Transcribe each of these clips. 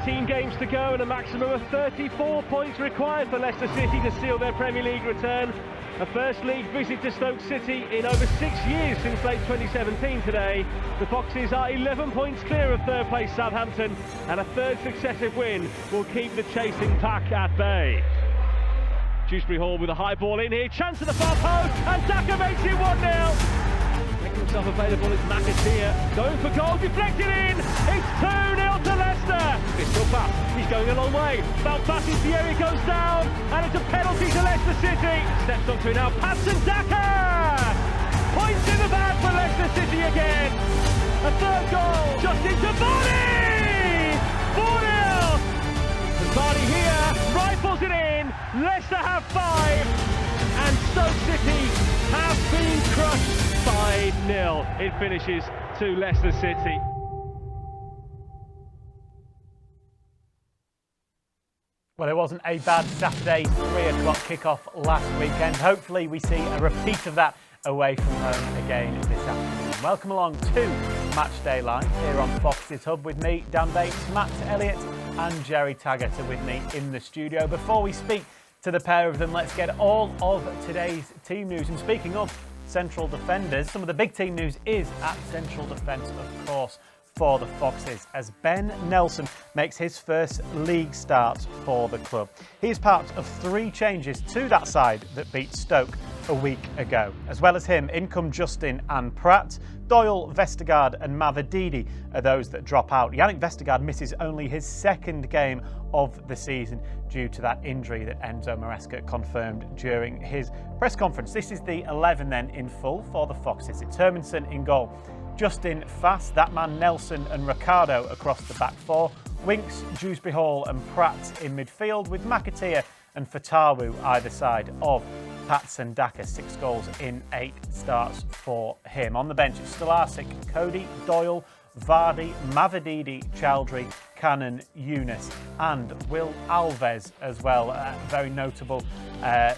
13 games to go and a maximum of 34 points required for Leicester City to seal their Premier League return. A first league visit to Stoke City in over 6 years since late 2017 today. The Foxes are 11 points clear of third place Southampton, and a third successive win will keep the chasing pack at bay. Dewsbury Hall with a high ball in here, chance at the far post, and Daka makes it 1-0. Making himself available is McAteer, going for goal, deflected in, it's 2-0 to Leicester. It's still fast, he's going a long way, Balfassi Thierry goes down, and it's a penalty to Leicester City. Steps onto it now, Patson Daka! Points in the bag for Leicester City again. A third goal, just into Vardy! 4-0! Vardy here, rifles it in, Leicester have 5, and Stoke City have been crushed 5-0. It finishes to Leicester City. Well, it wasn't a bad Saturday 3 o'clock kickoff last weekend. Hopefully we see a repeat of that away from home again this afternoon. Welcome along to Matchday Live here on Fox's Hub with me, Dan Bates, Matt Elliott and Jerry Taggart are with me in the studio. Before we speak to the pair of them, let's get all of today's team news. And speaking of central defenders, some of the big team news is at central defence, of course, for the Foxes, as Ben Nelson makes his first league start for the club. He is part of 3 changes to that side that beat Stoke a week ago. As well as him, in come Justin and Pratt. Doyle, Vestergaard and Mavididi are those that drop out. Yannick Vestergaard misses only his 2nd game of the season due to that injury that Enzo Maresca confirmed during his press conference. This is the 11 then in full for the Foxes. It's Hermansen in goal, Justin Fast, that man Nelson and Ricardo across the back 4. Winks, Dewsbury Hall and Pratt in midfield, with McAteer and Fatawu either side of Patson Daka. 6 goals in 8 starts for him. On the bench, it's Stolarczyk, Cottee, Doyle, Vardy, Mavididi, Chowdhury, Cannon, Younes and Will Alves as well. A very notable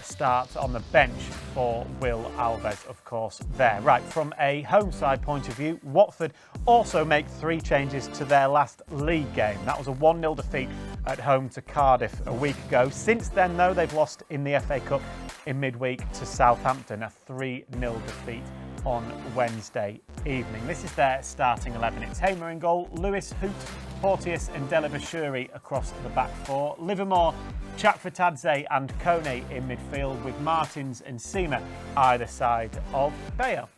start on the bench for Will Alves, of course, there. Right, from a home side point of view, Watford also make 3 changes to their last league game. That was a 1-0 defeat at home to Cardiff a week ago. Since then, though, they've lost in the FA Cup in midweek to Southampton, a 3-0 defeat on Wednesday evening. This is their starting 11. It's Hamer in goal, Lewis, Hoot, Porteous and Delabashuri across the back 4. Livermore, Chakvetadze and Kone in midfield, with Martins and Seamer either side of Bayo.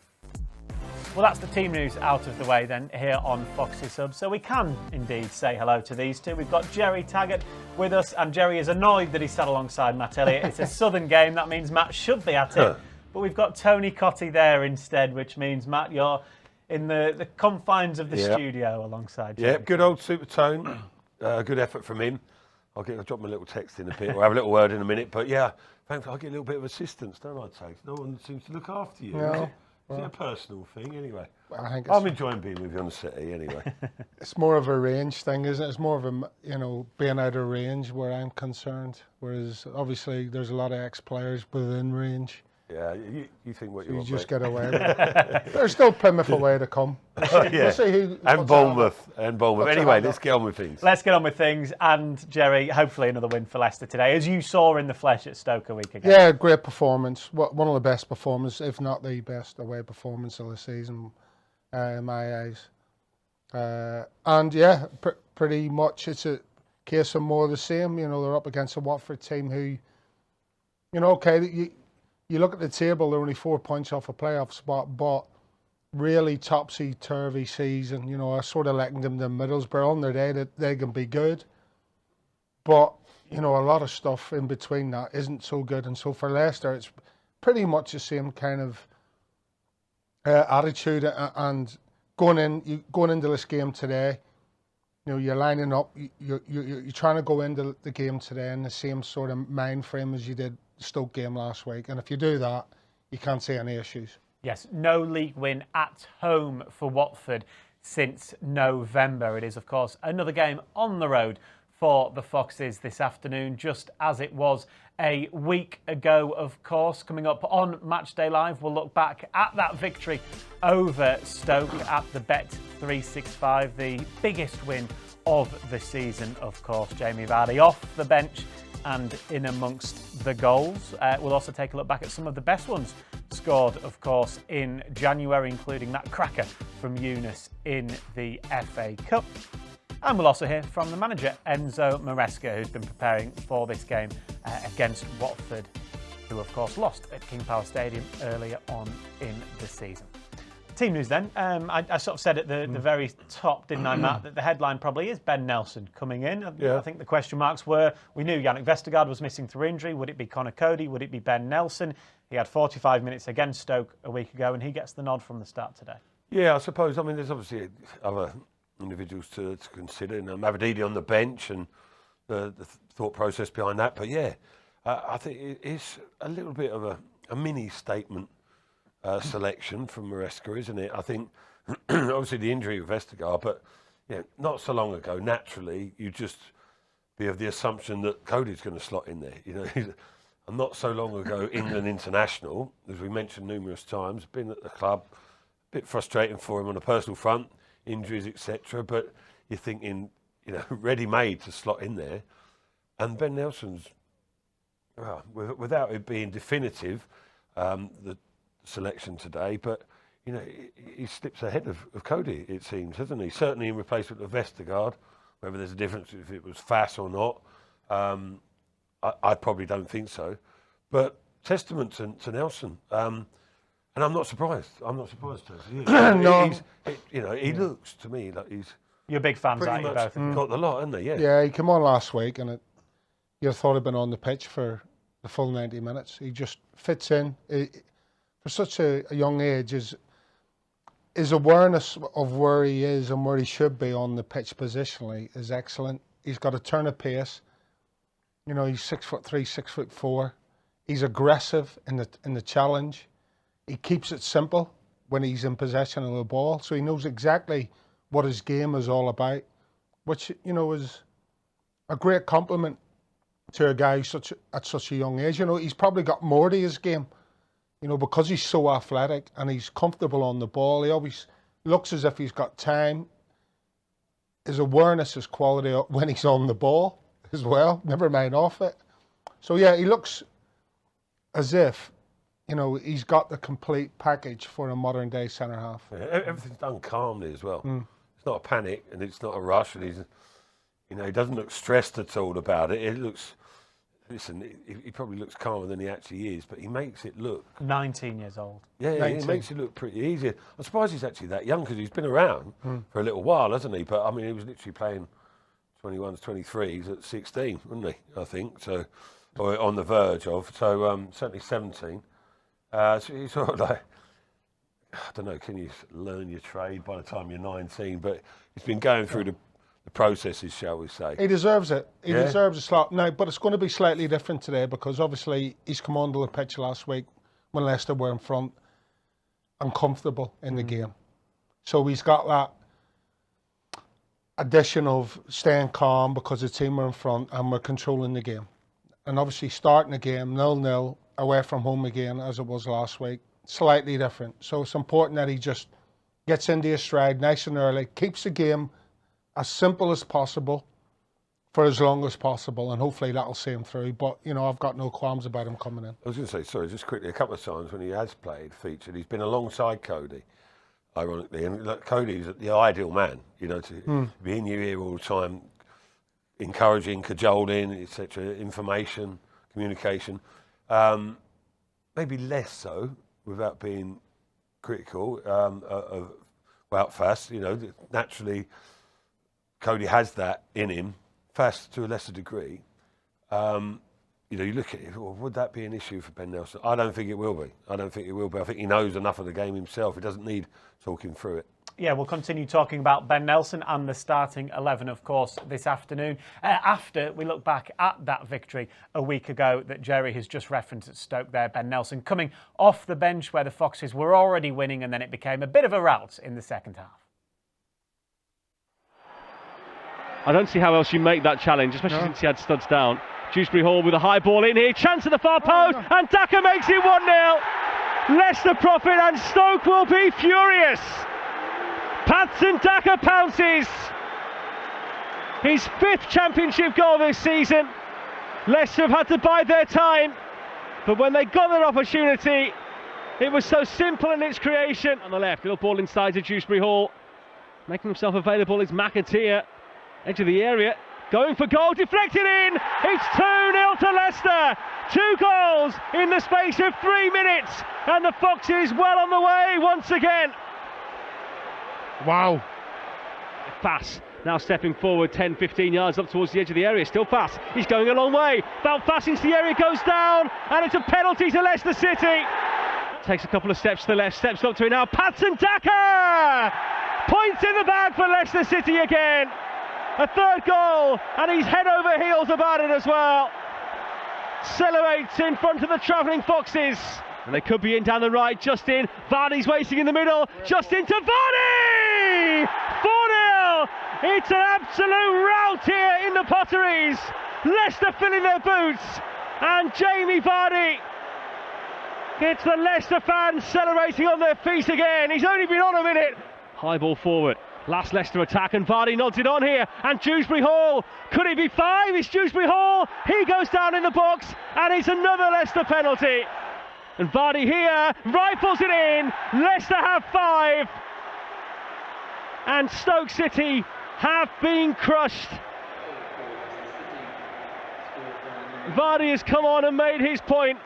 Well, that's the team news out of the way then here on Fox's Hub. So we can indeed say hello to these two. We've got Jerry Taggart with us, and Jerry is annoyed that he sat alongside Matt Elliott. It's a Southern game, that means Matt should be at it. But we've got Tony Cottee there instead, which means, Matt, you're in the confines of the studio alongside Jerry. Yeah, good old Super Tone. Good effort from him. I'll drop my little text in a bit. We'll have a little word in a minute. But yeah, thankfully I get a little bit of assistance, don't I, Tate? No one seems to look after you. No. Is it a personal thing, anyway? I think I'm enjoying being with you on the city, anyway. it's more of a range thing, isn't it? It's more of a, being out of range where I'm concerned. Whereas, obviously, there's a lot of ex-players within range. Yeah, you think what you want, just get away with it. There's still Plymouth away to come. We'll see who, and Bournemouth. Anyway, let's get on with things. Let's get on with things. And, Jerry, hopefully another win for Leicester today, as you saw in the flesh at Stoke a week ago. Yeah, great performance. One of the best performances, if not the best away performance of the season, in my eyes. And, yeah, pretty much it's a case of more of the same. They're up against a Watford team who, you look at the table, they're only 4 points off a playoff spot, but really topsy-turvy season. I sort of likened them to Middlesbrough on their day, that they can be good. But, a lot of stuff in between that isn't so good. And so for Leicester, it's pretty much the same kind of attitude. And going into this game today, you're lining up, you're trying to go into the game today in the same sort of mind frame as you did the Stoke game last week. And if you do that, you can't see any issues. Yes, no league win at home for Watford since November. It is, of course, another game on the road for the Foxes this afternoon, just as it was a week ago, of course. Coming up on Matchday Live, we'll look back at that victory over Stoke at the Bet Bet365, the biggest win of the season, of course. Jamie Vardy off the bench and in amongst the goals. We'll also take a look back at some of the best ones scored, of course, in January, including that cracker from Eunice in the FA Cup. And we'll also hear from the manager, Enzo Maresca, who's been preparing for this game against Watford, who, of course, lost at King Power Stadium earlier on in the season. Team news then. I sort of said at the very top, didn't I, Matt, that the headline probably is Ben Nelson coming in. I think the question marks were, we knew Yannick Vestergaard was missing through injury. Would it be Conor Cottee? Would it be Ben Nelson? He had 45 minutes against Stoke a week ago, and he gets the nod from the start today. Yeah, I suppose. I mean, there's obviously other individuals to consider. You know, Mavididi on the bench and the thought process behind that. But yeah, I think it's a little bit of a mini statement selection from Maresca, isn't it? I think obviously the injury of Vestergaard, but not so long ago, naturally, you just be of the assumption that Cody's going to slot in there. You know, and not so long ago, England international, as we mentioned numerous times, been at the club, a bit frustrating for him on a personal front, injuries, etc. But you're thinking, ready-made to slot in there, and Ben Nelson's, without it being definitive, the selection today, but he slips ahead of Cottee, it seems, hasn't he? Certainly in replacement of Vestergaard. Whether there's a difference if it was Fass or not, I probably don't think so. But testament to Nelson, and I'm not surprised. No, he looks to me like he's. You're big fans, aren't you, both? Got the lot, hasn't he? Yeah, he came on last week, and you thought he'd been on the pitch for the full 90 minutes. He just fits in. For such a young age, his awareness of where he is and where he should be on the pitch positionally is excellent. He's got a turn of pace. He's 6'3", 6'4". He's aggressive in the challenge. He keeps it simple when he's in possession of the ball, so he knows exactly what his game is all about, which is a great compliment to a guy at such a young age. He's probably got more to his game. Because he's so athletic and he's comfortable on the ball, he always looks as if he's got time. His awareness is quality when he's on the ball as well, never mind off it. So yeah, he looks as if, he's got the complete package for a modern day centre half. Yeah, everything's done calmly as well. It's not a panic and it's not a rush, and he doesn't look stressed at all about it. It looks. Listen, he probably looks calmer than he actually is, but he makes it look... 19 years old. Yeah, he makes it look pretty easy. I'm surprised he's actually that young, because he's been around for a little while, hasn't he? But, I mean, he was literally playing 21s, 23s at 16, wasn't he, I think? So, or on the verge of. So, certainly 17. So he's sort of like... I don't know, can you learn your trade by the time you're 19? But he's been going through the processes, shall we say. He deserves it. He deserves a slot. Now, but it's going to be slightly different today, because obviously he's come onto the pitch last week when Leicester were in front and comfortable in the game. So he's got that addition of staying calm because the team were in front and we're controlling the game. And obviously starting the game 0-0 away from home again, as it was last week, slightly different. So it's important that he just gets into his stride nice and early, keeps the game as simple as possible for as long as possible, and hopefully that'll see him through. But, I've got no qualms about him coming in. I was going to say, sorry, just quickly, a couple of times when he has featured, he's been alongside Cottee, ironically, and Cody's the ideal man, to be in your ear all the time, encouraging, cajoling, etc., information, communication. Maybe less so, without being critical, of Wout Fass. Naturally, Cottee has that in him, Fass to a lesser degree. You look at it, would that be an issue for Ben Nelson? I don't think it will be. I think he knows enough of the game himself. He doesn't need talking through it. Yeah, we'll continue talking about Ben Nelson and the starting 11, of course, this afternoon. After we look back at that victory a week ago that Jerry has just referenced at Stoke there, Ben Nelson coming off the bench where the Foxes were already winning, and then it became a bit of a rout in the second half. I don't see how else you make that challenge, especially since he had studs down. Dewsbury Hall with a high ball in here, chance at the far post, and Daka makes it 1-0. Leicester profit and Stoke will be furious. Patson Daka pounces. His 5th championship goal this season. Leicester have had to bide their time, but when they got their opportunity, it was so simple in its creation. On the left, little ball inside to Dewsbury Hall. Making himself available is MATCHDAY, edge of the area, going for goal, deflected in. It's 2-0 to Leicester. 2 goals in the space of 3 minutes, and the Foxes well on the way once again. Wow. Fass now stepping forward 10-15 yards up towards the edge of the area. Still Fass, he's going a long way. Val Fass into the area, goes down, and it's a penalty to Leicester City. Takes a couple of steps to the left, steps up to it now. Patson Daka! Points in the bag for Leicester City again. A 3rd goal, and he's head over heels about it as well. Celebrates in front of the travelling Foxes. And they could be in down the right. Justin, Vardy's waiting in the middle. Justin to Vardy! 4-0! It's an absolute rout here in the Potteries. Leicester filling their boots, and Jamie Vardy gets the Leicester fans celebrating on their feet again. He's only been on a minute. High ball forward. Last Leicester attack, and Vardy nods it on here. And Dewsbury Hall, could it be 5? It's Dewsbury Hall. He goes down in the box, and it's another Leicester penalty. And Vardy here rifles it in. Leicester have 5, and Stoke City have been crushed. Vardy has come on and made his point.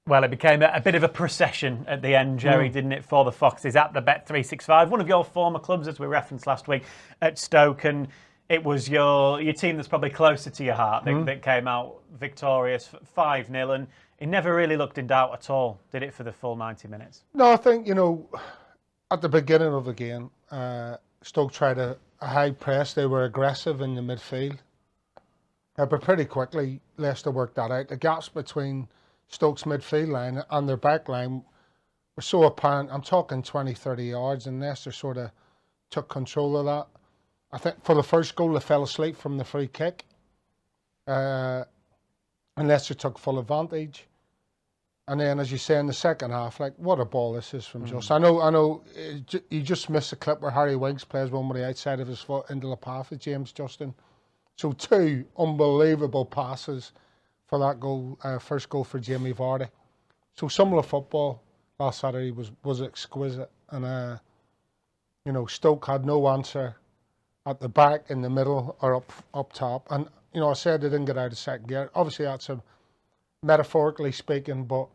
Well, it became a bit of a procession at the end, Jerry, didn't it, for the Foxes at the Bet365, one of your former clubs, as we referenced last week, at Stoke, and it was your team that's probably closer to your heart that came out victorious 5-0, and it never really looked in doubt at all, did it, for the full 90 minutes? No, I think, at the beginning of the game, Stoke tried a high press. They were aggressive in the midfield. But pretty quickly, Leicester worked that out. The gaps between Stoke's midfield line and their back line were so apparent. I'm talking 20, 30 yards, and Leicester sort of took control of that. I think for the first goal, they fell asleep from the free kick. And Leicester took full advantage. And then, as you say, in the second half, what a ball this is from Just. I know, you just missed a clip where Harry Winks plays one with the outside of his foot into the path of James Justin. So 2 unbelievable passes for that goal, first goal for Jamie Vardy. So some of the football last Saturday was exquisite. And, Stoke had no answer at the back, in the middle, or up top. And, I said they didn't get out of second gear. Obviously, that's metaphorically speaking, but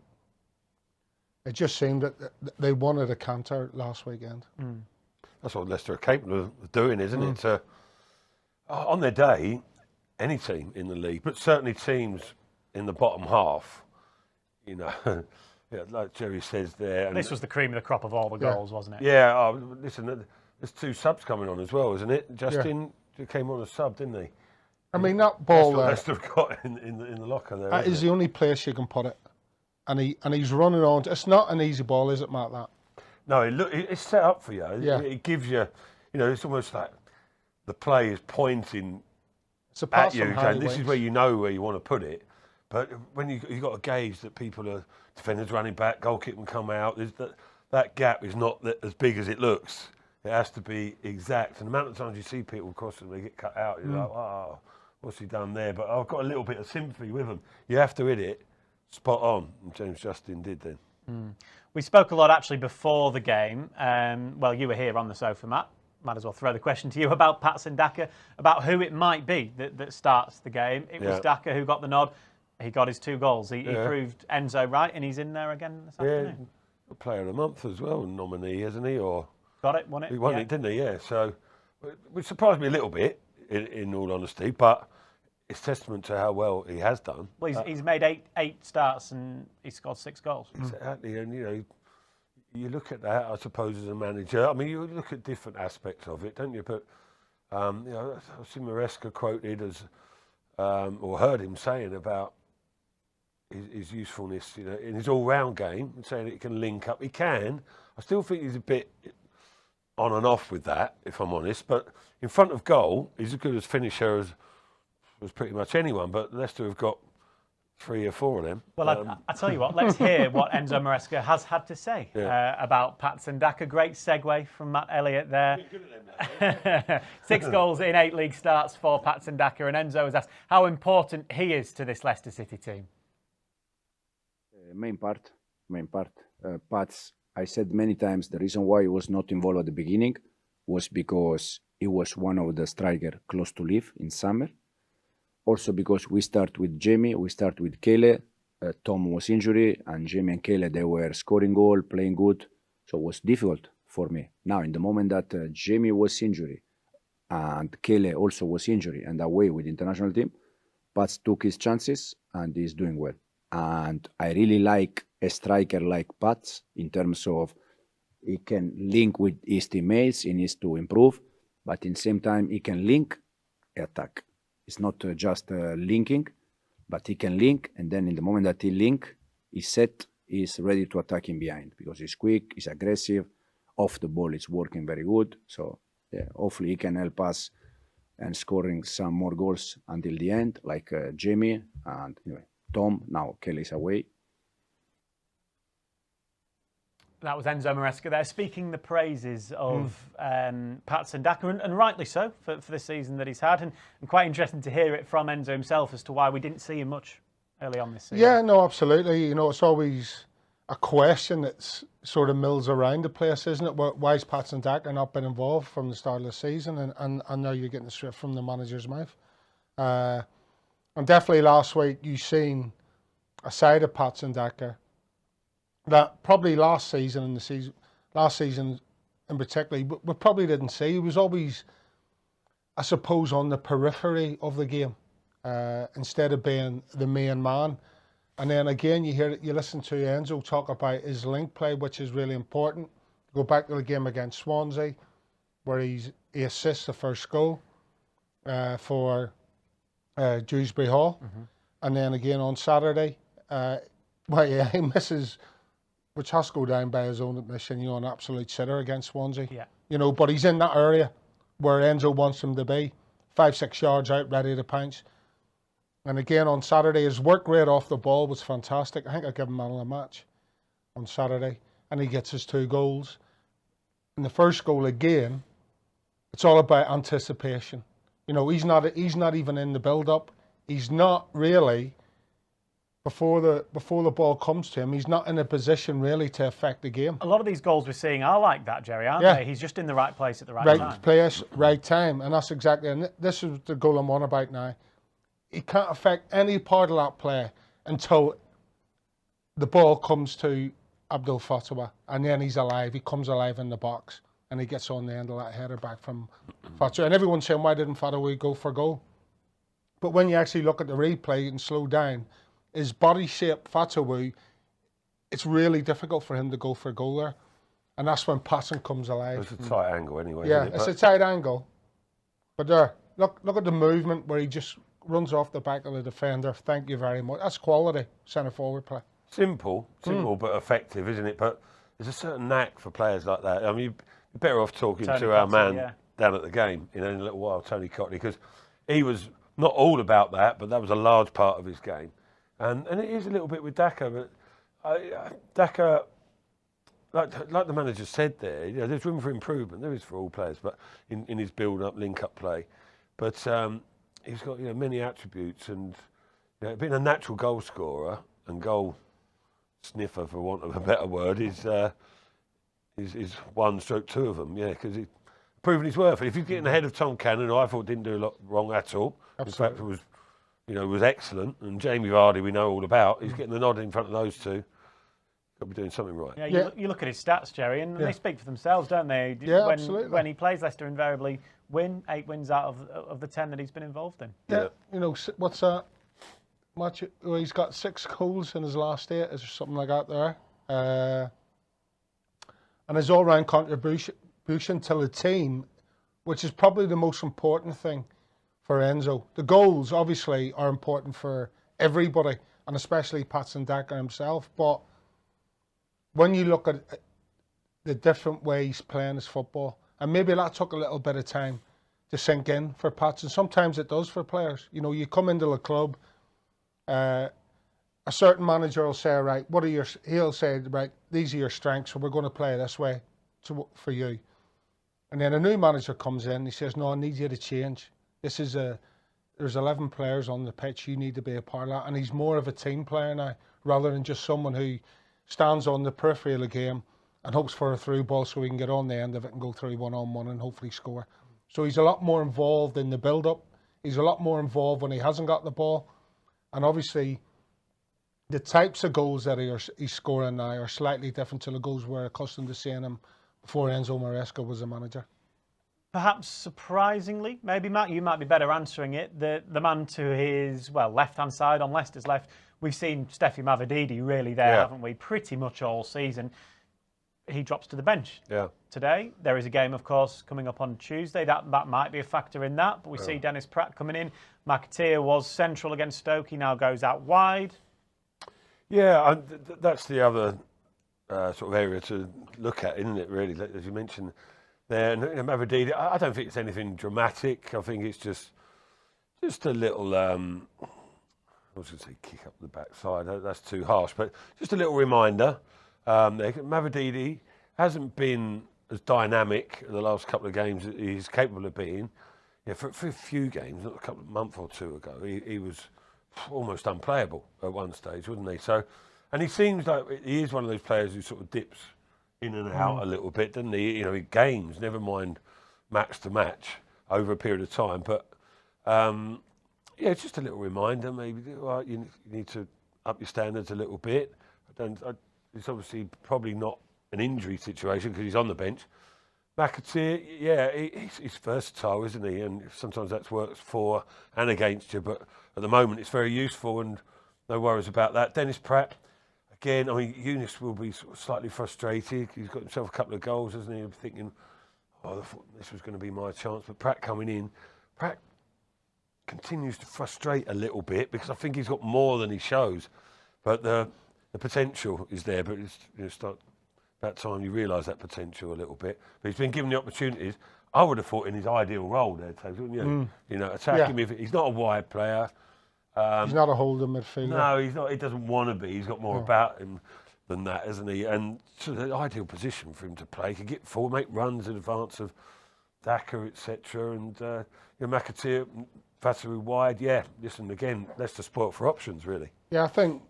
it just seemed that they wanted a counter last weekend. That's what Leicester are capable of doing, isn't it? On their day, any team in the league, but certainly teams in the bottom half, like Jerry says there. And this was the cream of the crop of all the goals, wasn't it? Yeah, listen, there's 2 subs coming on as well, isn't it? Justin came on a sub, didn't he? I mean, that ball Leicester have got in the locker there. That is the only place you can put it. And he's running on. It's not an easy ball, is it, Matt, that? No, it's set up for you. Yeah. It gives you, it's almost like the play is pointing at you, saying this is where you know where you want to put it. But when you've got to gauge that people are, defenders running back, goalkeeper can come out, that gap is not as big as it looks. It has to be exact. And the amount of times you see people cross and they get cut out, you're like, oh, what's he done there? But I've got a little bit of sympathy with them. You have to hit it spot on, and James Justin did then. We spoke a lot actually before the game. Well, you were here on the sofa, Matt. Might as well throw the question to you about Patson Daka, about who it might be that starts the game. It was Daka who got the nod. He got his 2 goals. He proved Enzo right, and he's in there again this afternoon. Player of the month as well, nominee, hasn't he? Or got it, won it. He won it, didn't he? Yeah. So, which surprised me a little bit, in all honesty, but it's testament to how well he has done. Well, he's made eight starts and he scored 6 goals. Exactly, and you look at that, I suppose, as a manager. I mean, you look at different aspects of it, don't you? But I've seen Maresca quoted as, or heard him saying about his usefulness, in his all-round game, and saying that he can link up. He can. I still think he's a bit on and off with that, if I'm honest. But in front of goal, he's as good as finisher as pretty much anyone. But Leicester have got 3 or 4 of them. Well, I tell you what, let's hear what Enzo Maresca has had to say about Patson Daka. Great segue from Matt Elliott there. 6 goals in 8 league starts for Patson Daka, and Enzo has asked how important he is to this Leicester City team. Main part. Pats, I said many times the reason why he was not involved at the beginning was because he was one of the strikers close to leave in summer. Also because we start with Jamie, we start with Kele. Tom was injured, and Jamie and Kele, they were scoring goal, playing good. So it was difficult for me. Now, in the moment that Jamie was injured and Kele also was injured and away with the international team, Pats took his chances and he's doing well. And I really like a striker like Pats in terms of he can link with his teammates, he needs to improve, but in the same time, he can link attack. It's not just linking, but he can link, and then in the moment that he link, he's set, he's ready to attack him behind because he's quick, he's aggressive, off the ball it's working very good. So yeah, hopefully he can help us and scoring some more goals until the end, like Jamie and anyway, Tom. Now Kelly's away. That was Enzo Maresca there, speaking the praises of Patson Daka, and rightly so for the season that he's had. And quite interesting to hear it from Enzo himself as to why we didn't see him much early on this season. Yeah, no, absolutely. You know, it's always a question that sort of mills around the place, isn't it? Why has Patson Daka not been involved from the start of the season? And now you're getting it straight from the manager's mouth. And definitely last week you seen a side of Patson Daka that probably last season in particular, we probably didn't see. He was always, I suppose, on the periphery of the game instead of being the main man. And then again, you listen to Enzo talk about his link play, which is really important. Go back to the game against Swansea, where he assists the first goal for Dewsbury Hall, and then again on Saturday, he misses, which has to go down by his own admission, you know, an absolute sitter against Swansea. Yeah. You know, but he's in that area where Enzo wants him to be, 5-6 yards out, ready to pounce. And again on Saturday, his work rate off the ball was fantastic. I think I give him man of the match on Saturday, and he gets his 2 goals. And the first goal again, it's all about anticipation. You know, he's not even in the build-up. He's not really. Before the ball comes to him, he's not in a position really to affect the game. A lot of these goals we're seeing are like that, Jerry, aren't they? He's just in the right place at the right time. Right place, right time, and that's exactly. And this is the goal I'm on about now. He can't affect any part of that play until the ball comes to Abdul Fatwa, and then he's alive. He comes alive in the box, and he gets on the end of that header back from Fatwa. And everyone's saying, why didn't Fatwa go for goal? But when you actually look at the replay and slow down, his body shape, Fatwa, it's really difficult for him to go for a goal there. And that's when Patson comes alive. It's a tight angle anyway. Yeah, isn't it? it's a tight angle. But there, look at the movement where he just runs off the back of the defender. Thank you very much. That's quality centre forward play. Simple but effective, isn't it? But there's a certain knack for players like that. I mean, you're better off talking Tony to our Cottee, man down at the game in a little while, Tony Cottee, because he was not all about that, but that was a large part of his game. And it is a little bit with Daka, but Daka, like the manager said there, you know, there's room for improvement. There is for all players, but in his build-up, link-up play. But he's got, you know, many attributes, and you know, being a natural goal scorer and goal sniffer, for want of a better word, is 1 stroke 2 of them. Yeah, because he's proven his worth. If he's getting ahead of Tom Cannon, who I thought didn't do a lot wrong at all. Absolutely. In fact, was excellent. And Jamie Vardy, we know all about. He's getting the nod in front of those two. Got to be doing something right. Yeah, you look at his stats, Jerry, and they speak for themselves, don't they? Yeah, absolutely. When he plays, Leicester invariably win 8 wins out of the 10 that he's been involved in. Yeah, you know, what's that? Well, he's got 6 goals in his last 8, is something like that there. And his all-round contribution to the team, which is probably the most important thing for Enzo. The goals, obviously, are important for everybody, and especially Patson Daka himself. But when you look at the different ways he's playing his football, and maybe that took a little bit of time to sink in for Patson. Sometimes it does for players. You know, you come into the club, a certain manager will say, right, he'll say, right, these are your strengths, so we're going to play this way for you. And then a new manager comes in, he says, no, I need you to change. There's 11 players on the pitch, you need to be a part of that. And he's more of a team player now, rather than just someone who stands on the periphery of the game and hopes for a through ball so he can get on the end of it and go through one-on-one and hopefully score. So he's a lot more involved in the build-up. He's a lot more involved when he hasn't got the ball. And obviously, the types of goals that he's scoring now are slightly different to the goals we're accustomed to seeing him before Enzo Maresca was a manager. Perhaps surprisingly, maybe Matt, you might be better answering it, the man to his, left-hand side on Leicester's left, we've seen Steffi Mavididi really there, haven't we, pretty much all season. He drops to the bench today. There is a game, of course, coming up on Tuesday. That might be a factor in that, but we see Dennis Pratt coming in. McAteer was central against Stoke. He now goes out wide. Yeah, that's the other sort of area to look at, isn't it, really, as you mentioned there. And Mavididi, I don't think it's anything dramatic. I think it's just a little, I was going to say kick up the backside, that's too harsh, but just a little reminder. Mavididi hasn't been as dynamic in the last couple of games as he's capable of being. Yeah, for a few games, a month or two ago, he was almost unplayable at one stage, wasn't he? So, and he seems like he is one of those players who sort of dips in and out a little bit, doesn't he? You know, he gains, never mind match to match over a period of time. But yeah, it's just a little reminder. Maybe you need to up your standards a little bit. It's obviously probably not an injury situation because he's on the bench. McAteer, yeah, he's versatile, isn't he? And sometimes that works for and against you, but at the moment it's very useful and no worries about that. Dennis Pratt, again, I mean, Eunice will be sort of slightly frustrated. He's got himself a couple of goals, hasn't he? Thinking, I thought this was going to be my chance. But Pratt coming in, Pratt continues to frustrate a little bit because I think he's got more than he shows. But the potential is there, but it's about time you realise that potential a little bit. But he's been given the opportunities. I would have thought in his ideal role there, wouldn't you? You know, attack him. He's not a wide player. He's not a holding midfielder. No, he's not. He doesn't want to be. He's got more about him than that, isn't he? And so the ideal position for him to play, he could get forward, make runs in advance of Daka, etc. And McAteer, Fatseru wide. Yeah, listen again. Leicester spoilt for options, really. Yeah, I think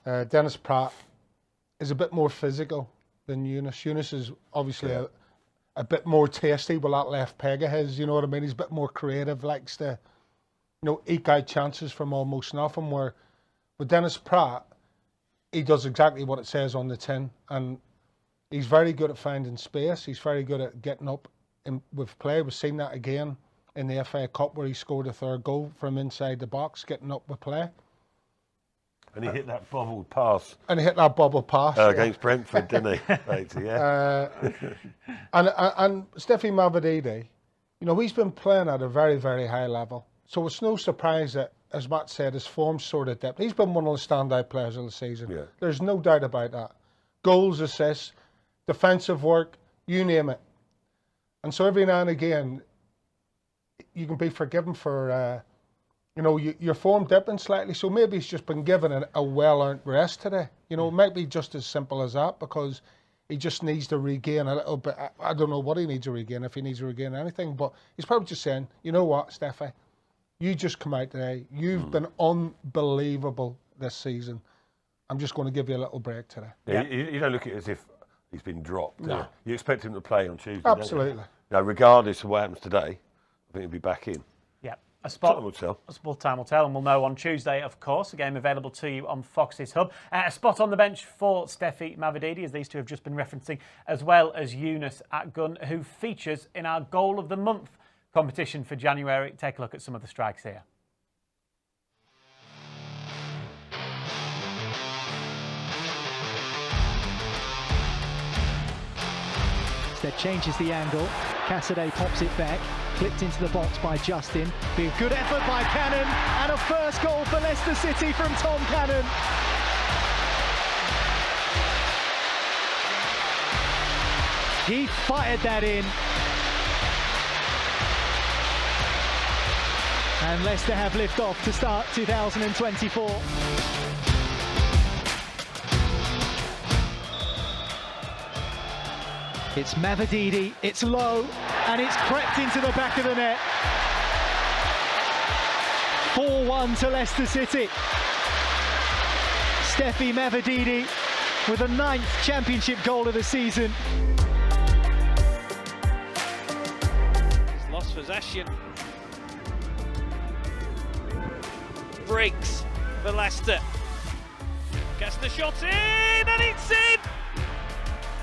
Dennis Pratt is a bit more physical than Eunice. Eunice is obviously a bit more tasty with that left peg of his. You know what I mean? He's a bit more creative, likes to eke out chances from almost nothing. Where with Dennis Pratt, he does exactly what it says on the tin, and he's very good at finding space. He's very good at getting up with play. We've seen that again in the FA Cup where he scored a third goal from inside the box, getting up with play. And he hit that bobbled pass. Against Brentford, didn't he? And Steffi Mavididi, he's been playing at a very, very high level. So it's no surprise that, as Matt said, his form's sort of dipped. He's been one of the standout players of the season. Yeah. There's no doubt about that. Goals, assists, defensive work, you name it. And so every now and again, you can be forgiven for... your form dipping slightly, so maybe he's just been given a well-earned rest today. It might be just as simple as that because he just needs to regain a little bit. I don't know what he needs to regain, if he needs to regain anything, but he's probably just saying, you know what, Steffi, you just come out today. You've been unbelievable this season. I'm just going to give you a little break today. Yeah, you don't look at it as if he's been dropped. No. You expect him to play on Tuesday. Absolutely. Regardless of what happens today, I think he'll be back in. Yeah. Time will tell. Time will tell, and we'll know on Tuesday, of course. A game available to you on Fox's Hub. A spot on the bench for Steffi Mavididi, as these two have just been referencing, as well as Eunice Atgun, who features in our Goal of the Month competition for January. Take a look at some of the strikes here. Instead changes the angle. Cassidy pops it back. Clipped into the box by Justin. Be a good effort by Cannon, and a first goal for Leicester City from Tom Cannon. He fired that in. And Leicester have lift-off to start 2024. It's MATCHDAY, it's low, and it's crept into the back of the net. 4-1 to Leicester City. Steffi MATCHDAY with a 9th championship goal of the season. He's lost possession. Breaks for Leicester. Gets the shot in, and it's in!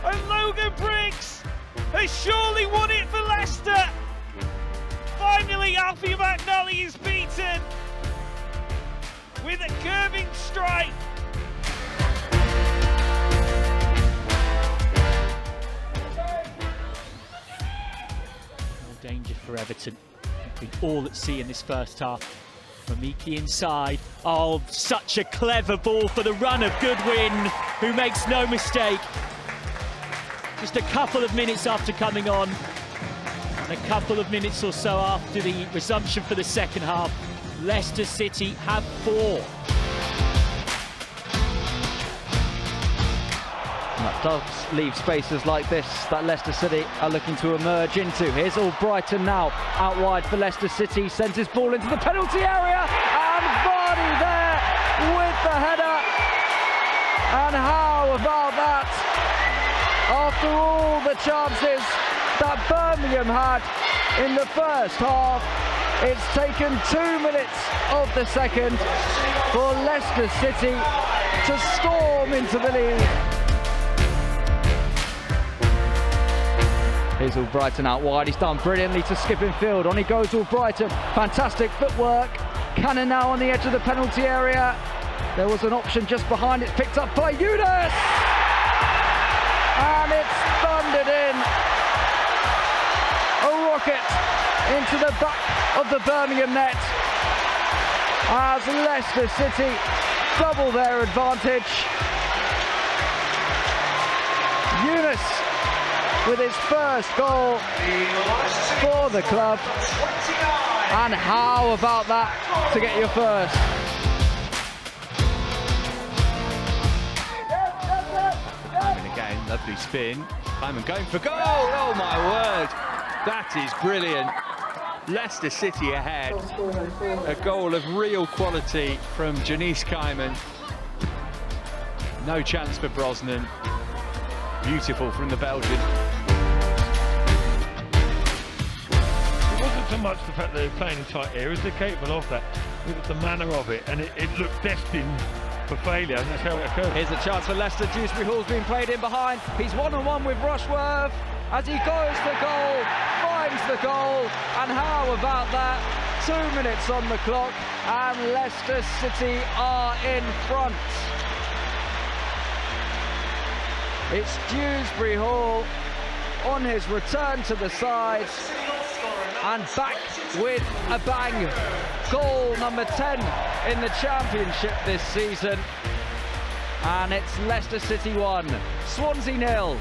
And Logan Briggs has surely won it for Leicester. Finally, Alfie McNally is beaten with a curving strike. No danger for Everton. Been all at sea in this first half. Mamiki inside. Oh, such a clever ball for the run of Goodwin, who makes no mistake. Just a couple of minutes after coming on, and a couple of minutes or so after the resumption for the second half, Leicester City have 4. And that does leave spaces like this that Leicester City are looking to emerge into. Here's Albrighton now, out wide for Leicester City, sends his ball into the penalty area, and Vardy there with the header. And how about that? After all the chances that Birmingham had in the first half, it's taken 2 minutes of the second for Leicester City to storm into the lead. Here's Albrighton out wide, he's done brilliantly to skip in field. On he goes, Albrighton, fantastic footwork. Cannon now on the edge of the penalty area. There was an option just behind, it's picked up by Eunice! And it's thundered in. A rocket into the back of the Birmingham net as Leicester City double their advantage. Eunice with his first goal for the club. And how about that to get your first? Again, lovely spin. Hyman going for goal. Oh my word, that is brilliant. Leicester City ahead. A goal of real quality from Janice Kyman. No chance for Brosnan. Beautiful from the Belgian. It wasn't so much the fact that they were playing in tight areas, they're capable of that. It was the manner of it, and it looked destined for failure, and that's how it occurred. Here's a chance for Leicester. Dewsbury Hall's been played in behind. He's one-on-one with Rushworth as he goes for goal, finds the goal, and how about that? 2 minutes on the clock, and Leicester City are in front. It's Dewsbury Hall on his return to the side, and back with a bang. Goal number 10 in the Championship this season. And it's Leicester City 1, Swansea 0.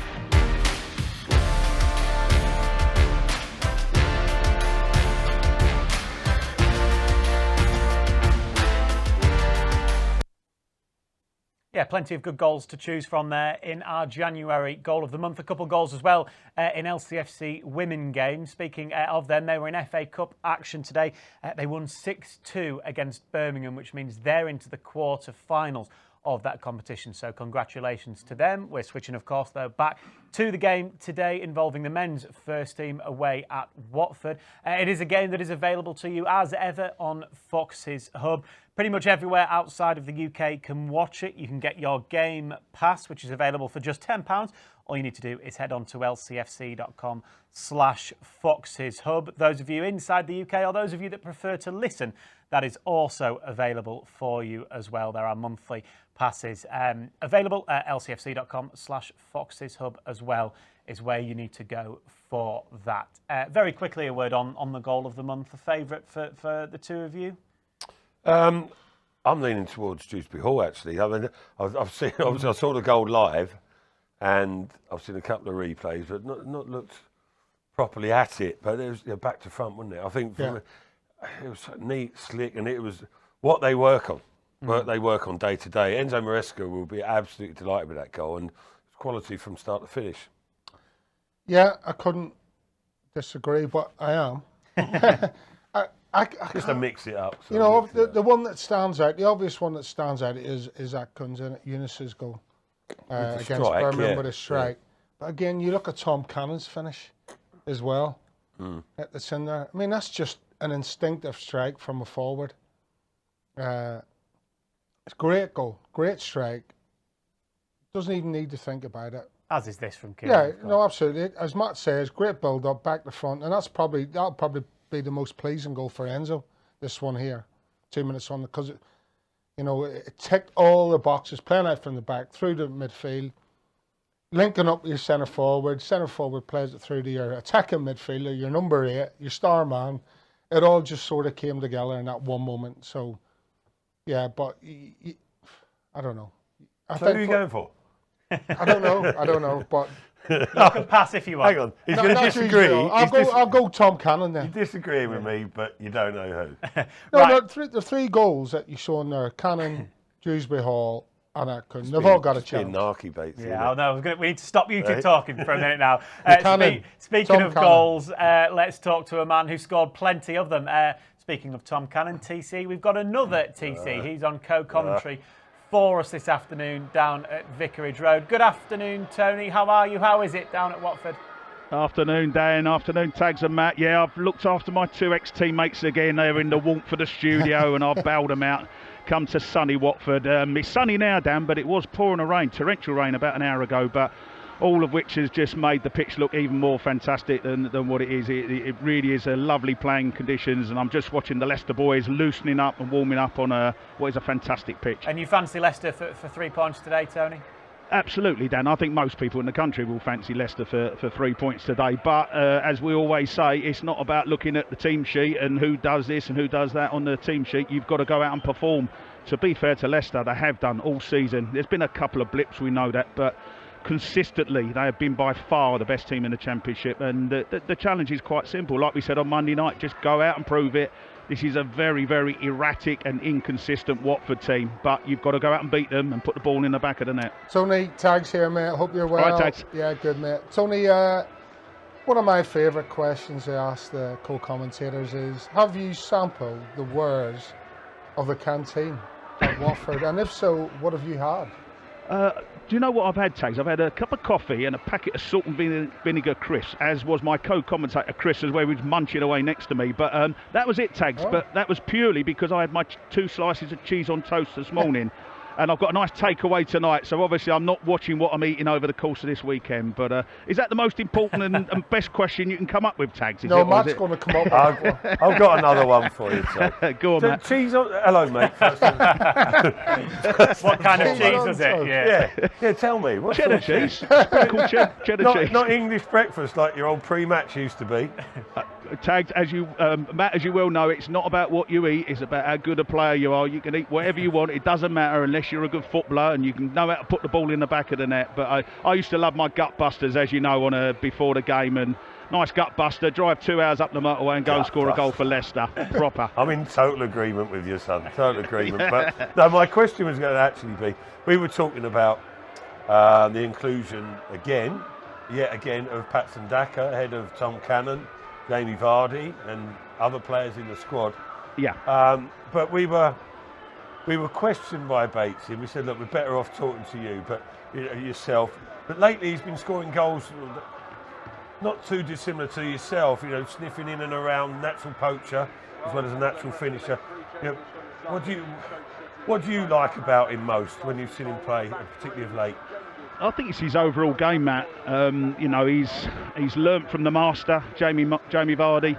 Yeah, plenty of good goals to choose from there in our January Goal of the Month. A couple of goals as well in LCFC women games. Speaking of them, they were in FA Cup action today. They won 6-2 against Birmingham, which means they're into the quarter-finals of that competition. So congratulations to them. We're switching, of course, though, back to the game today involving the men's first team away at Watford. It is a game that is available to you as ever on Fox's Hub. Pretty much everywhere outside of the UK can watch it. You can get your Game Pass, which is available for just £10. All you need to do is head on to lcfc.com/Fox's Hub. Those of you inside the UK or those of you that prefer to listen, that is also available for you as well. There are monthly passes available at lcfc.com/Fox's Hub as well is where you need to go for that. Very quickly, a word on the Goal of the Month. A favourite for the two of you? I'm leaning towards Dewsbury Hall, actually. I mean, I've seen, obviously, I saw the goal live, and I've seen a couple of replays, but not looked properly at it. But it was back to front, wasn't it? I think it was neat, slick, and it was what they work on. They work on day to day. Enzo Maresca will be absolutely delighted with that goal, and quality from start to finish. Yeah, I couldn't disagree, but I am. Just to mix it up. So you know, the one that stands out, the obvious one that stands out is Atkins and Eunice's goal against Birmingham with a strike. Yeah. But again, you look at Tom Cannon's finish as well. That's in there. I mean, that's just an instinctive strike from a forward. It's a great goal, great strike. Doesn't even need to think about it. As is this from Kieran. Yeah, no, absolutely. As Matt says, great build up, back to front, and that'll probably be the most pleasing goal for Enzo. This one here, 2 minutes on, because it ticked all the boxes, playing out from the back through the midfield, linking up your centre forward plays it through to your attacking midfielder, your number 8, your star man. It all just sort of came together in that one moment. So, yeah, but I don't know. So who are you going for? I don't know, but you can pass if you want. Hang on, he's going to disagree. I'll go Tom Cannon then. You're disagreeing with me, but you don't know who. No, the three goals that you saw in there: Cannon, Dewsbury Hall, and Atkins. They've all got a chance. Narky baits. Yeah, no, we need to stop you two talking for a minute now. Speaking of Cannon. Goals, let's talk to a man who scored plenty of them. Speaking of Tom Cannon, TC, we've got another TC. He's on co-commentary for us this afternoon down at Vicarage Road. Good afternoon, Tony. How are you? How is it down at Watford? Afternoon, Dan. Afternoon, Tags and Matt. Yeah, I've looked after my two ex-teammates again. They're in the warmth of the studio and I've bailed them out. Come to sunny Watford. It's sunny now, Dan, but it was pouring rain, torrential rain about an hour ago, but all of which has just made the pitch look even more fantastic than what it is. It really is a lovely playing conditions, and I'm just watching the Leicester boys loosening up and warming up on what is a fantastic pitch. And you fancy Leicester for 3 points today, Tony? Absolutely, Dan. I think most people in the country will fancy Leicester for 3 points today. But as we always say, it's not about looking at the team sheet and who does this and who does that on the team sheet. You've got to go out and perform. To be fair to Leicester, they have done all season. There's been a couple of blips, we know that, but consistently they have been by far the best team in the Championship. And the challenge is quite simple. Like we said on Monday night, just go out and prove it. This is a very, very erratic and inconsistent Watford team, but you've got to go out and beat them and put the ball in the back of the net. Tony, Tags here, mate. Hope you're well. All right, Tags. Yeah, good, mate. Tony, one of my favourite questions I ask the co-commentators is, have you sampled the wares of the canteen at Watford? And if so, what have you had? Do you know what I've had, Tags? I've had a cup of coffee and a packet of salt and vinegar crisps, as was my co-commentator Chris, as well, who was munching away next to me. But that was it, Tags. Oh. But that was purely because I had my 2 slices of cheese on toast this morning. And I've got a nice takeaway tonight, so obviously I'm not watching what I'm eating over the course of this weekend. But is that the most important and best question you can come up with, Tags? No, Matt's going to come up with I've got another one for you, so. Go on, Matt. Cheese on... Hello, mate. What kind of cheese was it? Yeah, tell me. What cheddar cheese. Sprinkled cheddar cheese. Not English breakfast like your old pre-match used to be. Tagged, as you, Matt, as you well know, it's not about what you eat, it's about how good a player you are. You can eat whatever you want, it doesn't matter unless you're a good footballer and you can know how to put the ball in the back of the net. But I used to love my gut busters, as you know, before the game, and nice gut buster, drive 2 hours up the motorway and go and score a goal for Leicester. Proper. I'm in total agreement with you, son, total agreement. But no, my question was going to actually be, we were talking about the inclusion yet again, of Patson Daka ahead of Tom Cannon, Jamie Vardy and other players in the squad. Yeah. But we were questioned by Batesy, and we said, look, we're better off talking to you, but yourself. But lately he's been scoring goals not too dissimilar to yourself, sniffing in and around, natural poacher as well as a natural finisher. What do you like about him most when you've seen him play, particularly of late? I think it's his overall game, Matt. He's learnt from the master, Jamie Vardy,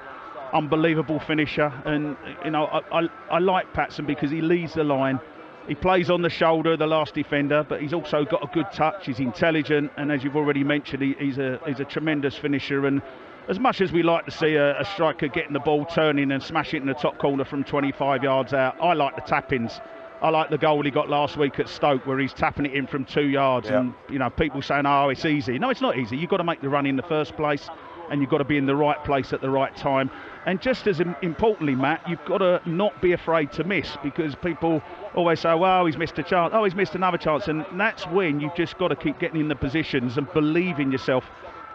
unbelievable finisher, and I like Patson because he leads the line. He plays on the shoulder of the last defender, but he's also got a good touch. He's intelligent, and as you've already mentioned, he's a tremendous finisher. And as much as we like to see a striker getting the ball, turning and smashing it in the top corner from 25 yards out, I like the tap-ins. I like the goal he got last week at Stoke where he's tapping it in from 2 yards. Yeah. And people saying, oh, it's easy. No, it's not easy. You've got to make the run in the first place. and you've got to be in the right place at the right time. And just as importantly, Matt, you've got to not be afraid to miss, because people always say, well, he's missed a chance, oh, he's missed another chance, and that's when you've just got to keep getting in the positions and believe in yourself.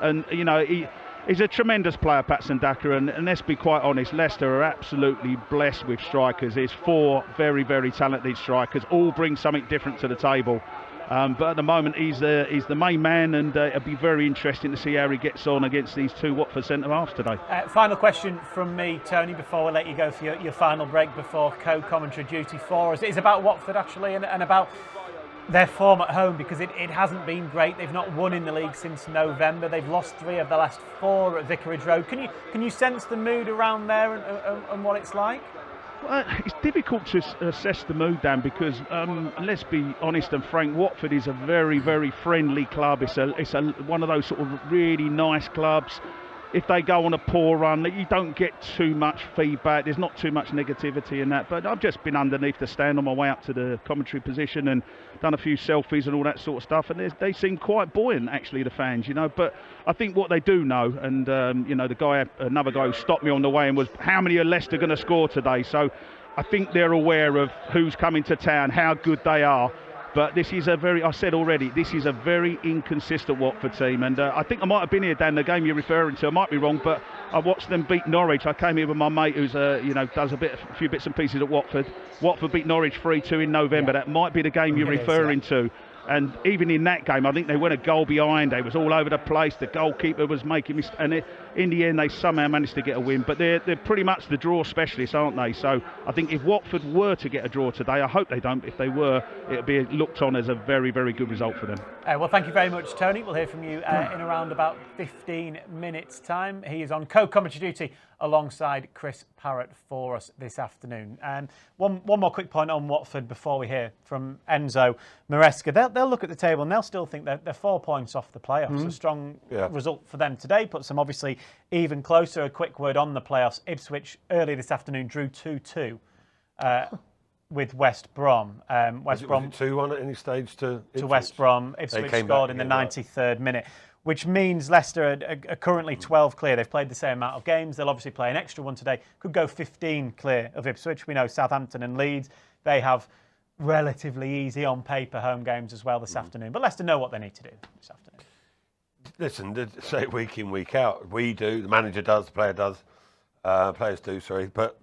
And, you know, he's a tremendous player, Patson Daka, and let's be quite honest, Leicester are absolutely blessed with strikers. There's 4 very, very talented strikers, all bring something different to the table. But at the moment, he's the main man, and it'll be very interesting to see how he gets on against these 2 Watford centre-halves today. Final question from me, Tony, before we let you go for your final break before co-commentary duty for us. It's about Watford, actually, and about their form at home, because it hasn't been great. They've not won in the league since November. They've lost 3 of the last 4 at Vicarage Road. Can you sense the mood around there and what it's like? Well, it's difficult to assess the mood, Dan, because let's be honest and frank, Watford is a very, very friendly club. It's one of those sort of really nice clubs. If they go on a poor run, you don't get too much feedback. There's not too much negativity in that. But I've just been underneath the stand on my way up to the commentary position and done a few selfies and all that sort of stuff. And they seem quite buoyant, actually, the fans, you know. But I think what they do know, and you know, another guy who stopped me on the way and was, how many are Leicester going to score today? So I think they're aware of who's coming to town, how good they are. But this is I said already, this is a very inconsistent Watford team. And I think I might have been here, Dan, the game you're referring to. I might be wrong, but I watched them beat Norwich. I came here with my mate who's, you know, does a few bits and pieces at Watford. Watford beat Norwich 3-2 in November. Yeah. That might be the game you're referring to. And even in that game, I think they went a goal behind. They was all over the place. The goalkeeper was making mistakes. And in the end, they somehow managed to get a win. But they're pretty much the draw specialists, aren't they? So I think if Watford were to get a draw today, I hope they don't. If they were, it would be looked on as a very, very good result for them. Well, thank you very much, Tony. We'll hear from you in around about 15 minutes' time. He is on co-commentary duty alongside Chris Parrott for us this afternoon. And one more quick point on Watford before we hear from Enzo Maresca. They'll look at the table and they'll still think they're 4 points off the playoffs. A strong result for them today puts them obviously even closer. A quick word on the playoffs. Ipswich early this afternoon drew 2-2 with West Brom. Was it 2-1 at any stage to Ipswich? To West Brom. Ipswich scored in the 93rd minute, which means Leicester are currently 12 clear. They've played the same amount of games. They'll obviously play an extra one today. Could go 15 clear of Ipswich. We know Southampton and Leeds, they have relatively easy on paper home games as well this afternoon. But Leicester know what they need to do this afternoon. Listen, they say it week in, week out. We do, the manager does, the player does, players do, sorry. But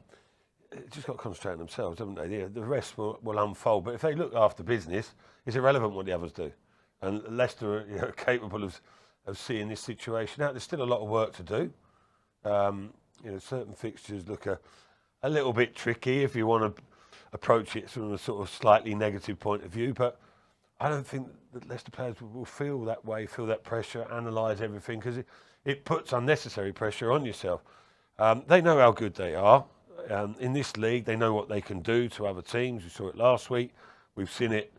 just got to concentrate on themselves, haven't they? The rest will unfold. But if they look after business, it's irrelevant what the others do. And Leicester are, you know, capable of seeing this situation out. There's still a lot of work to do. You know, certain fixtures look a little bit tricky if you want to approach it from a sort of slightly negative point of view. But I don't think that Leicester players will feel that way, feel that pressure, analyse everything, because it puts unnecessary pressure on yourself. They know how good they are. In this league, they know what they can do to other teams. We saw it last week. We've seen it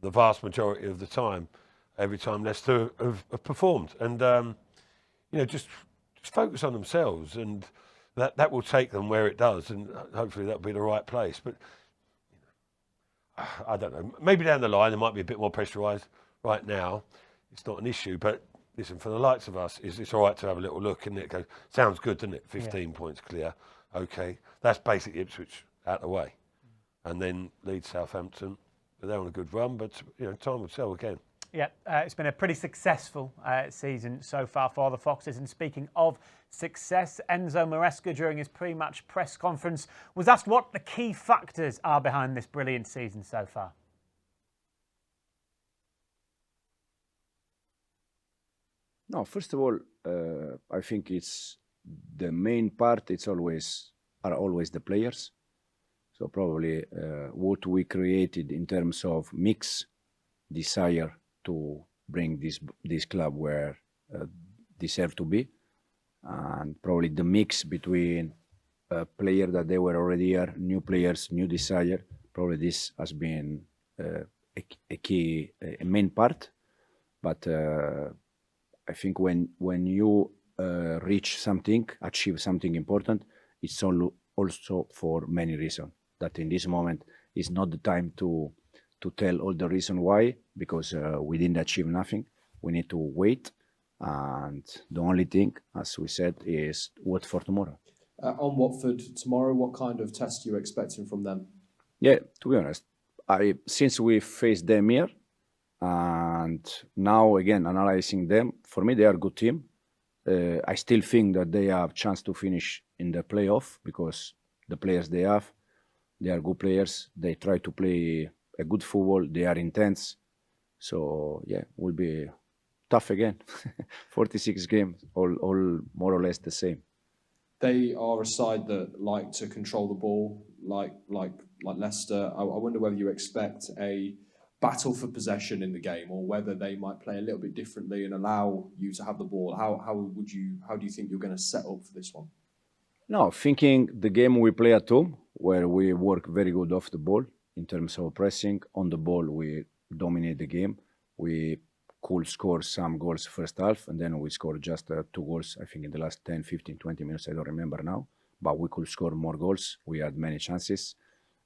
the vast majority of the time, every time Leicester have performed. And, you know, just focus on themselves, and that will take them where it does, and hopefully that'll be the right place. But I don't know, maybe down the line there might be a bit more pressurised. Right now, it's not an issue, but listen, for the likes of us, it's all right to have a little look, and it goes, sounds good, doesn't it? 15 points clear. Okay, that's basically Ipswich out of the way. And then Leeds, Southampton, they're on a good run, but you know, time will tell again. Yeah, it's been a pretty successful season so far for the Foxes. And speaking of success, Enzo Maresca, during his pre-match press conference, was asked what the key factors are behind this brilliant season so far. No, first of all, I think it's the main part. Are always the players. So probably what we created in terms of mix, desire to bring this club where deserve to be, and probably the mix between a player that they were already here, new players, new desire. Probably this has been a main part. But I think when you reach something, achieve something important, it's also for many reasons. That in this moment is not the time to tell all the reason why, because we didn't achieve nothing. We need to wait And the only thing, as we said, is Watford tomorrow. On Watford tomorrow, what kind of test are you expecting from them? Yeah, to be honest, since we faced them here, and now again analyzing them, for me they are a good team. I still think that they have chance to finish in the playoff because the players they have, they are good players. They try to play a good football. They are intense. So yeah, will be tough again. 46 games, all more or less the same. They are a side that like to control the ball, like Leicester. I wonder whether you expect a battle for possession in the game, or whether they might play a little bit differently and allow you to have the ball. How do you think you're going to set up for this one? No, thinking the game we play at home, where we work very good off the ball in terms of pressing. On the ball, we dominate the game. We could score some goals first half, and then we scored just 2 goals, I think, in the last 10, 15, 20 minutes. I don't remember now. But we could score more goals. We had many chances.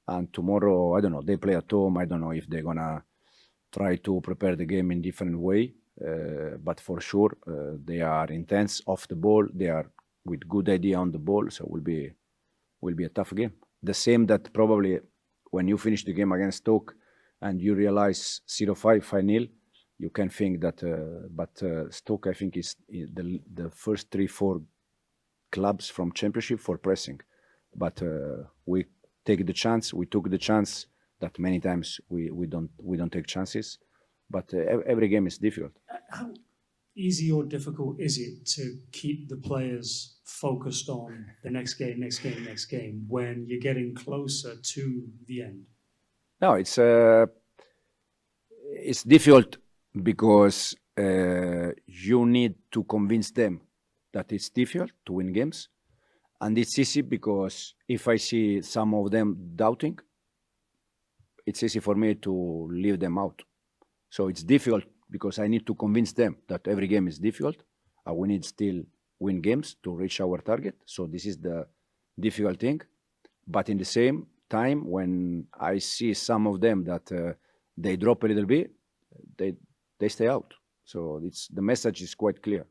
And tomorrow, I don't know, they play at home. I don't know if they're going to try to prepare the game in different way. But for sure, they are intense off the ball. They are with good idea on the ball. So will be a tough game. The same that probably when you finish the game against Stoke and you realize 0-5, 5-0, you can think that, but Stoke, I think, is the first 3-4 clubs from Championship for pressing. But we take the chance. We took the chance that many times we don't take chances. But every game is difficult. How easy or difficult is it to keep the players focused on the next game when you're getting closer to the end? No, it's difficult because you need to convince them that it's difficult to win games. And it's easy because if I see some of them doubting, it's easy for me to leave them out. So it's difficult because I need to convince them that every game is difficult and we need still win games to reach our target. So this is the difficult thing. But in the same time, when I see some of them that they drop a little bit, they stay out. So the message is quite clear.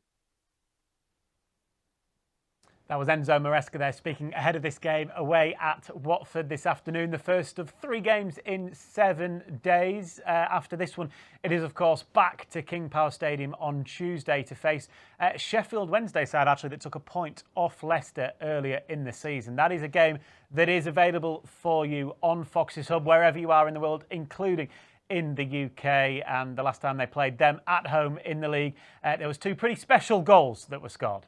That was Enzo Maresca there speaking ahead of this game away at Watford this afternoon. The first of 3 games in 7 days. After this one, it is, of course, back to King Power Stadium on Tuesday to face Sheffield Wednesday side, actually, that took a point off Leicester earlier in the season. That is a game that is available for you on Fox's Hub, wherever you are in the world, including in the UK. And the last time they played them at home in the league, there was 2 pretty special goals that were scored.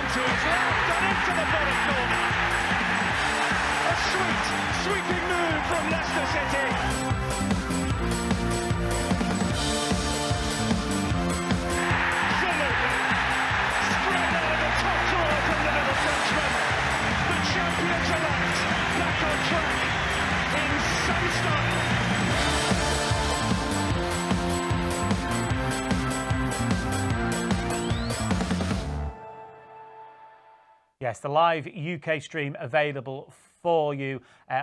To his left and into the bottom corner. A sweeping move from Leicester City. Absolutely. Spread out of the top drawer from the little Frenchman. The champions elect back on track in some style. Yes, the live UK stream available for you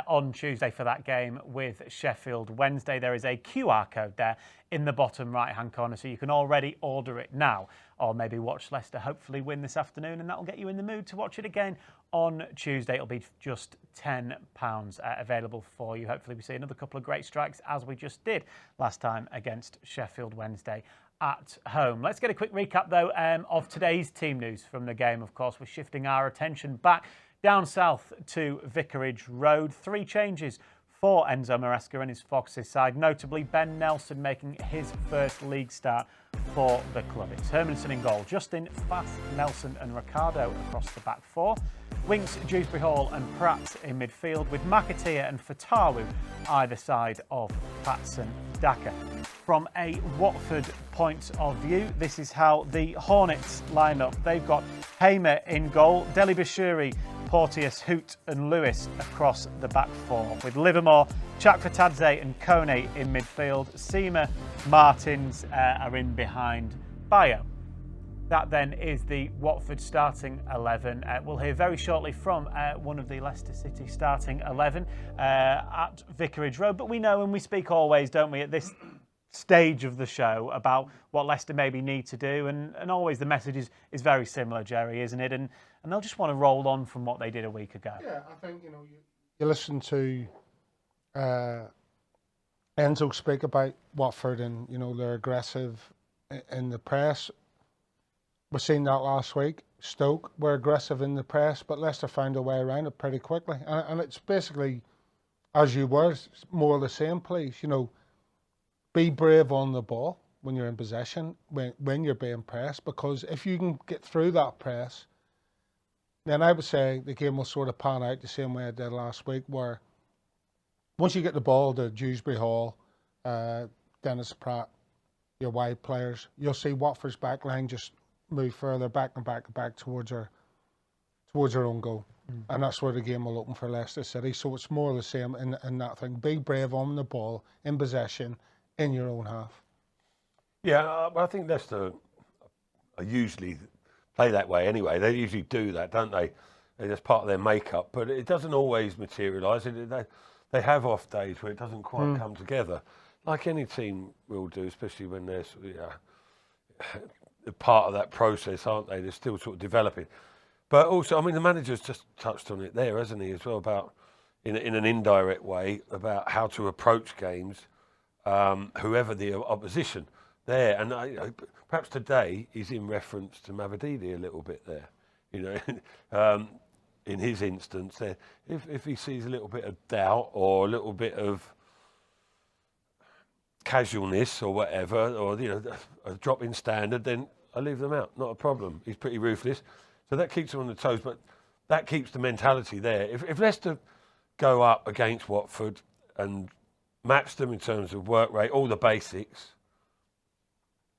on Tuesday for that game with Sheffield Wednesday. There is a QR code there in the bottom right-hand corner, so you can already order it now, or maybe watch Leicester hopefully win this afternoon, and that'll get you in the mood to watch it again on Tuesday. It'll be just £10 available for you. Hopefully we see another couple of great strikes, as we just did last time against Sheffield Wednesday at home. Let's get a quick recap, though, of today's team news from the game. Of course, we're shifting our attention back down south to Vicarage Road. 3 changes for Enzo Maresca and his Foxes side, notably Ben Nelson making his first league start for the club. It's Hermanson in goal, Justin, Fast, Nelson and Ricardo across the back 4. Winks, Dewsbury Hall and Pratt in midfield, with McAteer and Fatawu either side of Patson Daka. From a Watford point of view, this is how the Hornets line up. They've got Hamer in goal, Deli Bashiri, Porteous, Hoot and Lewis across the back 4, with Livermore, Chakvetadze and Kone in midfield. Seamer, Martins are in behind Bayo. That then is the Watford starting 11. We'll hear very shortly from one of the Leicester City starting 11 at Vicarage Road. But we know, and we speak always, don't we, at this stage of the show about what Leicester maybe need to do, and always the message is very similar, Jerry, isn't it? And they'll just want to roll on from what they did a week ago. Yeah, I think, you listen to Enzo speak about Watford and, they're aggressive in the press. We've seen that last week. Stoke were aggressive in the press, but Leicester found a way around it pretty quickly. And it's basically, as you were, more of the same, please. Be brave on the ball when you're in possession, when you're being pressed, because if you can get through that press, then I would say the game will sort of pan out the same way it did last week, where once you get the ball to Dewsbury Hall, Dennis Pratt, your wide players, you'll see Watford's back line just move further back and back towards our own goal. And that's where the game will open for Leicester City. So it's more of the same in that thing. Be brave on the ball, in possession, in your own half. Yeah, well, I think Leicester usually play that way anyway. They usually do that, don't they? It's part of their makeup, but it doesn't always materialise. They have off days where it doesn't quite come together, like any team will do, especially when they're part of that process, aren't they? They're still sort of developing. But also, I mean, the manager's just touched on it there, hasn't he, as well, about, in an indirect way, about how to approach games, whoever the opposition there. And perhaps today he's in reference to MATCHDAY a little bit there, in his instance there. If he sees a little bit of doubt or a little bit of casualness or whatever, or a drop in standard, then I leave them out, not a problem. He's pretty ruthless. So that keeps them on the toes, but that keeps the mentality there. If Leicester go up against Watford and match them in terms of work rate, all the basics,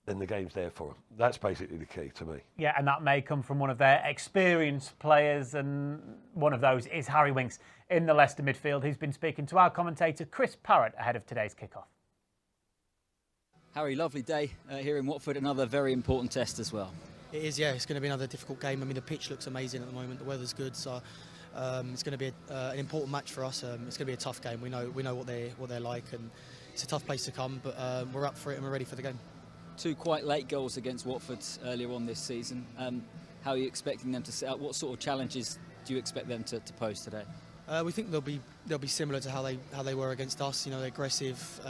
then the game's there for them. That's basically the key to me. Yeah, and that may come from one of their experienced players, and one of those is Harry Winks in the Leicester midfield, who's been speaking to our commentator Chris Parrott ahead of today's kickoff. Harry, lovely day here in Watford, another very important test as well. It is, yeah. It's going to be another difficult game. I mean, the pitch looks amazing at the moment. The weather's good, so it's going to be an important match for us. It's going to be a tough game. We know what they're like, and it's a tough place to come. But we're up for it and we're ready for the game. 2 quite late goals against Watford earlier on this season. How are you expecting them to set up? What sort of challenges do you expect them to pose today? We think they'll be similar to how they were against us. They're aggressive,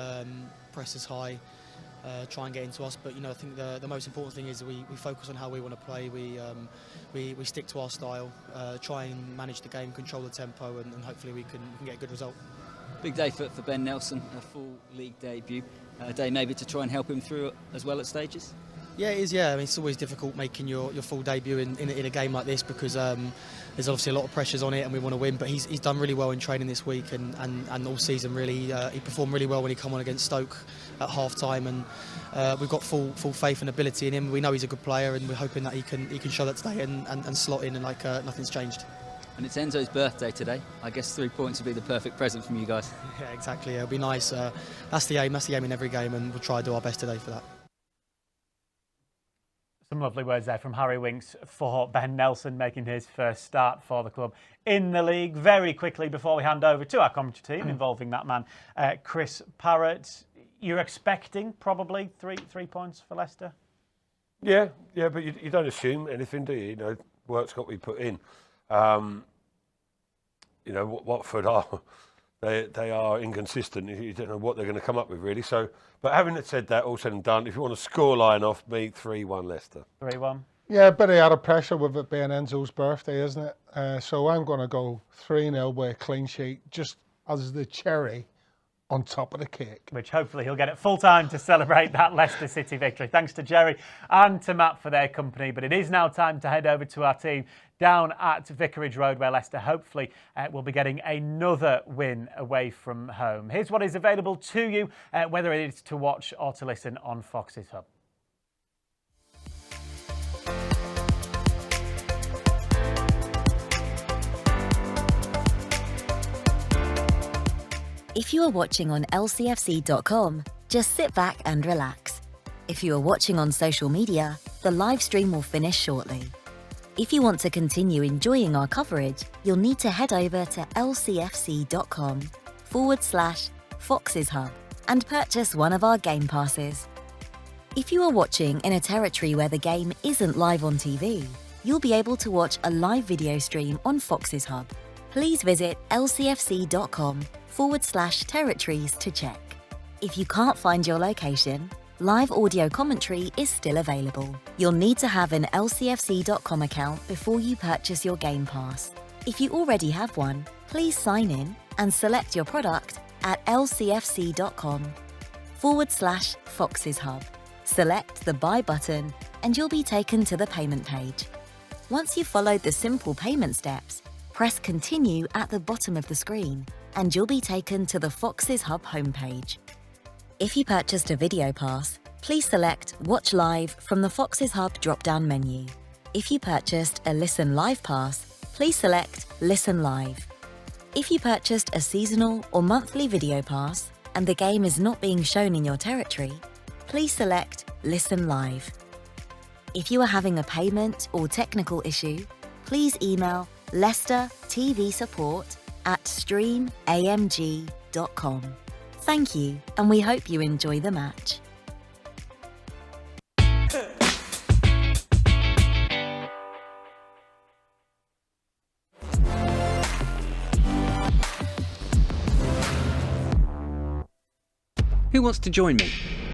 presses high. Try and get into us, but I think the most important thing is we focus on how we want to play. We stick to our style, try and manage the game, control the tempo, and hopefully we can get a good result. Big day for Ben Nelson, a full league debut. A day maybe to try and help him through as well at stages. Yeah, it is. Yeah, I mean, it's always difficult making your full debut in a game like this, because there's obviously a lot of pressures on it and we want to win. But he's done really well in training this week and all season really. He performed really well when he came on against Stoke at half time, and we've got full faith and ability in him. We know he's a good player, and we're hoping that he can show that today and slot in and like nothing's changed. And it's Enzo's birthday today. I guess 3 points would be the perfect present from you guys. Yeah, exactly. Yeah, it'll be nice. That's the aim. That's the aim in every game, and we'll try to do our best today for that. Some lovely words there from Harry Winks for Ben Nelson, making his first start for the club in the league. Very quickly, before we hand over to our commentary team involving that man, Chris Parrott, you're expecting probably three points for Leicester? Yeah, but you don't assume anything, do you? Work's got to be put in. Watford are they are inconsistent. You don't know what they're going to come up with, really. So, but having said that, all said and done, if you want a scoreline off me, 3-1 Leicester. 3-1. Yeah, a bit out of pressure with it being Enzo's birthday, isn't it? So I'm going to go 3-0 with a clean sheet, just as the cherry on top of the cake. Which hopefully he'll get at full time to celebrate that Leicester City victory. Thanks to Jerry and to Matt for their company. But it is now time to head over to our team down at Vicarage Road, where Leicester hopefully will be getting another win away from home. Here's what is available to you, whether it is to watch or to listen on Fox's Hub. If you are watching on lcfc.com, just sit back and relax. If you are watching on social media, the live stream will finish shortly. If you want to continue enjoying our coverage, you'll need to head over to lcfc.com/Foxes Hub and purchase one of our game passes. If you are watching in a territory where the game isn't live on TV, you'll be able to watch a live video stream on Foxes Hub. Please visit lcfc.com/territories to check. If you can't find your location, live audio commentary is still available. You'll need to have an lcfc.com account before you purchase your Game Pass. If you already have one, please sign in and select your product at lcfc.com/Foxes Hub. Select the Buy button and you'll be taken to the payment page. Once you've followed the simple payment steps, press Continue at the bottom of the screen and you'll be taken to the Foxes Hub homepage. If you purchased a video pass, please select Watch Live from the Foxes Hub drop-down menu. If you purchased a Listen Live pass, please select Listen Live. If you purchased a seasonal or monthly video pass and the game is not being shown in your territory, please select Listen Live. If you are having a payment or technical issue, please email Leicester TV Support at streamamg.com. Thank you, and we hope you enjoy the match. Who wants to join me